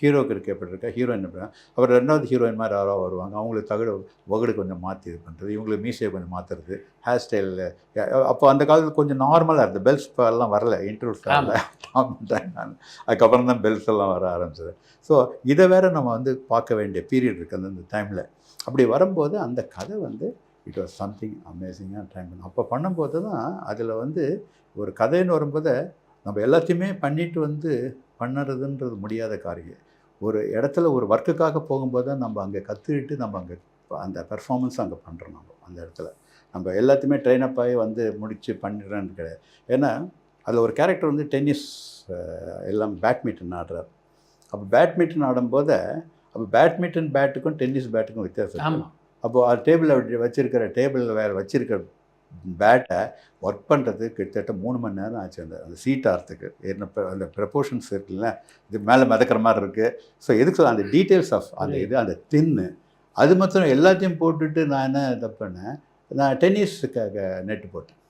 ஹீரோக்கு இருக்க எப்படி இருக்கா, ஹீரோயின் எப்படி, அப்புறம் 2வது ஹீரோயின் மாதிரி யாரோ வருவாங்க, அவங்களுக்கு வகுடு கொஞ்சம் மாற்றி இது பண்ணுறது, இவங்களுக்கு மீசையை கொஞ்சம் மாற்றுறது, ஹேர் ஸ்டைலில். அப்போ அந்த காலத்தில் கொஞ்சம் நார்மலாக இருந்தது, பெல்ஸ் எல்லாம் வரல, இன்டர்வல் வரல, அதுக்கப்புறம் தான் பெல்ஸ் எல்லாம் வர ஆரம்பிச்சது. ஸோ இதை வேற நம்ம வந்து பார்க்க வேண்டிய பீரியட் இருக்குது அந்த டைமில். அப்படி வரும்போது அந்த கதை வந்து இட் வாஸ் சம்திங் அமேசிங்காக டைம் பண்ணோம். அப்போ பண்ணும்போது தான் அதில் வந்து ஒரு கதைன்னு வரும்போது நம்ம எல்லாத்தையுமே பண்ணிட்டு வந்து பண்ணுறதுன்றது முடியாத காரியம். ஒரு இடத்துல ஒரு ஒர்க்குக்காக போகும்போது தான் நம்ம அங்கே கற்றுக்கிட்டு நம்ம அங்கே அந்த பெர்ஃபார்மன்ஸ் அங்கே பண்ணுறோம். நம்ம அந்த இடத்துல நம்ம எல்லாத்தையுமே ட்ரெயின் அப் ஆகி வந்து முடித்து பண்ணிடுறேன்னு கிடையாது. ஏன்னா அதில் ஒரு கேரக்டர் வந்து டென்னிஸ் எல்லாம் பேட்மிண்டன் ஆடுறார். அப்போ பேட்மிண்டன் ஆடும்போது அப்போ பேட்மிண்டன் பேட்டுக்கும் டென்னிஸ் பேட்டுக்கும் வித்தியாசம். அப்போது அது டேபிளில் வேறு வச்சுருக்கிற பேட்டை ஒர்க் பண்ணுறது கிட்டத்தட்ட 3 மணி நேரம் ஆச்சு. அந்த சீட் ஆகிறதுக்கு என்ன அந்த ப்ரப்போர்ஷன்ஸ் இருக்குல்ல, இது மேலே மிதக்கிற மாதிரி இருக்குது. ஸோ எதுக்கு சொல்ல அந்த டீட்டெயில்ஸ் ஆஃப் அந்த இது அந்த தின்னு அது மாத்திரம் எல்லாத்தையும் போட்டுட்டு நான் என்ன இதை பண்ணேன், நான் டென்னிஸுக்காக நெட்டு போட்டேன்.